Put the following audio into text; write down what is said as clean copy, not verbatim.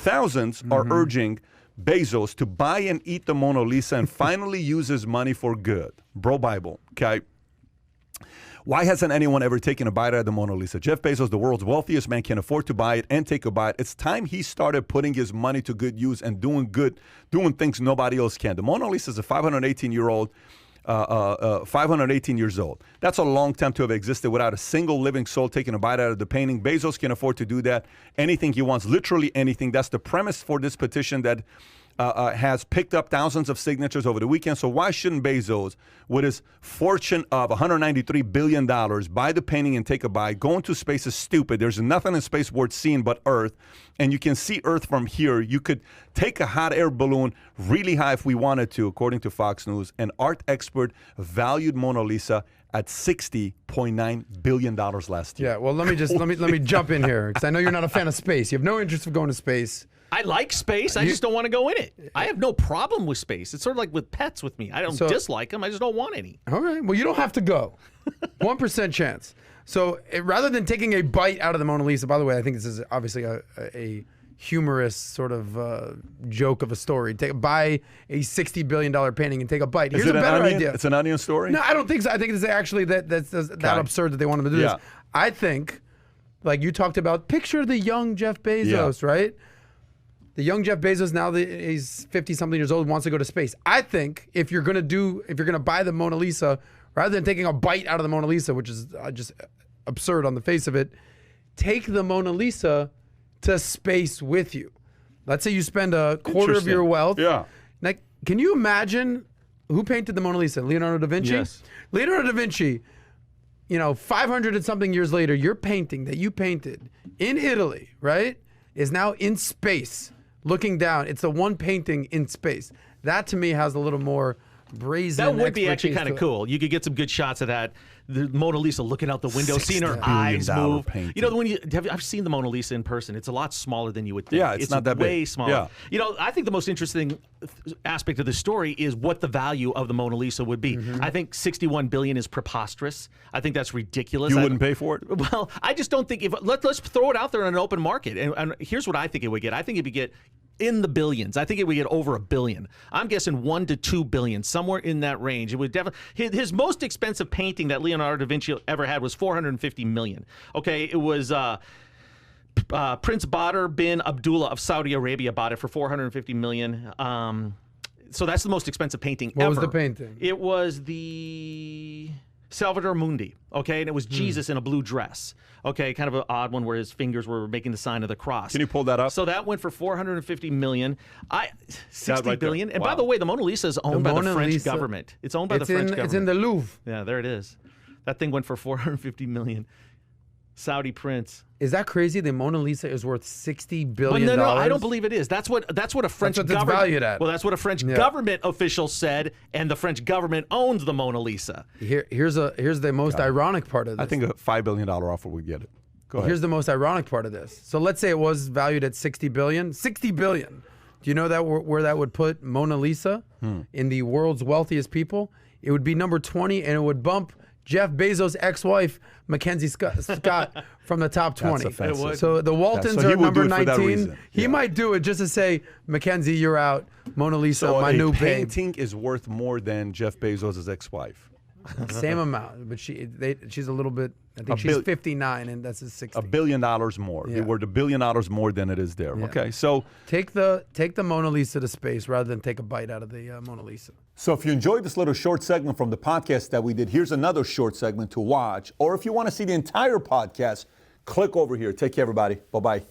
thousands are urging Bezos to buy and eat the Mona Lisa and finally use his money for good. Bro Bible, okay? Why hasn't anyone ever taken a bite out of the Mona Lisa? Jeff Bezos, the world's wealthiest man, can afford to buy it and take a bite. It's time he started putting his money to good use and doing things nobody else can. The Mona Lisa is a 518 years old. That's a long time to have existed without a single living soul taking a bite out of the painting. Bezos can afford to do that. Anything he wants, literally anything. That's the premise for this petition that has picked up thousands of signatures over the weekend. So why shouldn't Bezos, with his fortune of $193 billion, buy the painting and take a bite? Going to space is stupid. There's nothing in space worth seeing but Earth. And you can see Earth from here. You could take a hot air balloon really high if we wanted to, according to Fox News. An art expert valued Mona Lisa at $60.9 billion last year. Yeah, well, let me jump in here, because I know you're not a fan of space. You have no interest in going to space. I like space. I just don't want to go in it. I have no problem with space. It's sort of like with pets with me. I don't dislike them. I just don't want any. All right. Well, you don't have to go. 1% chance. So rather than taking a bite out of the Mona Lisa, by the way, I think this is obviously a humorous sort of joke of a story. Buy a $60 billion painting and take a bite. Here's a better idea. It's an onion story? No, I don't think so. I think it's actually that's that absurd that they want him to do this. I think, like you talked about, picture the young Jeff Bezos, right? The young Jeff Bezos, now that he's 50-something years old, wants to go to space. I think if you're gonna buy the Mona Lisa, rather than taking a bite out of the Mona Lisa, which is just absurd on the face of it, take the Mona Lisa to space with you. Let's say you spend a quarter of your wealth. Yeah. Like, can you imagine who painted the Mona Lisa? Leonardo da Vinci? Yes. Leonardo da Vinci, 500 and something years later, your painting that you painted in Italy, right, is now in space. Looking down, it's the one painting in space. That to me has a little more brazen. That would be actually kind of cool. You could get some good shots of that. The Mona Lisa looking out the window, seeing her eyes move. Painting. I've seen the Mona Lisa in person. It's a lot smaller than you would think. Yeah, it's not that big. Way smaller. Yeah. I think the most interesting aspect of this story is what the value of the Mona Lisa would be. I think $61 billion is preposterous. I think that's ridiculous. You wouldn't pay for it? Well, I just don't think let's throw it out there in an open market. And here's what I think it would get. I think it would get in the billions. I think it would get over $1 billion. I'm guessing $1 to $2 billion, somewhere in that range. It would definitely. His most expensive painting that Leonardo da Vinci ever had was $450 million. Okay, it was Prince Badr bin Abdullah of Saudi Arabia bought it for $450 million. So that's the most expensive painting ever. What was the painting? It was the Salvator Mundi, okay? And it was Jesus in a blue dress, okay? Kind of an odd one where his fingers were making the sign of the cross. Can you pull that up? So that went for $450 million. $60 billion. And wow. by the way, the Mona Lisa is owned by the French government. It's owned by the French government. It's in the Louvre. Yeah, there it is. That thing went for $450 million. Saudi prince. Is that crazy? The Mona Lisa is worth $60 billion. No, I don't believe it is. That's what a French government. It's valued at. Well, that's what a French government official said, and the French government owns the Mona Lisa. Here's the most ironic part of this. I think a $5 billion offer would get it. Go ahead. Here's the most ironic part of this. So let's say it was valued at $60 billion. $60 billion. Do you know that where that would put Mona Lisa in the world's wealthiest people? It would be number 20, and it would bump Jeff Bezos' ex-wife, Mackenzie Scott, from the top 20. So the Waltons are number 19. He might do it just to say, Mackenzie, you're out. Mona Lisa, my new babe. Painting is worth more than Jeff Bezos' ex-wife. Same amount, but she's a little bit. I think she's 59, and that's his 60. $1 billion more. Yeah. It worth $1 billion more than it is there. Yeah. Okay, so take the Mona Lisa to space rather than take a bite out of the Mona Lisa. So if you enjoyed this little short segment from the podcast that we did, here's another short segment to watch. Or if you want to see the entire podcast, click over here. Take care, everybody. Bye-bye.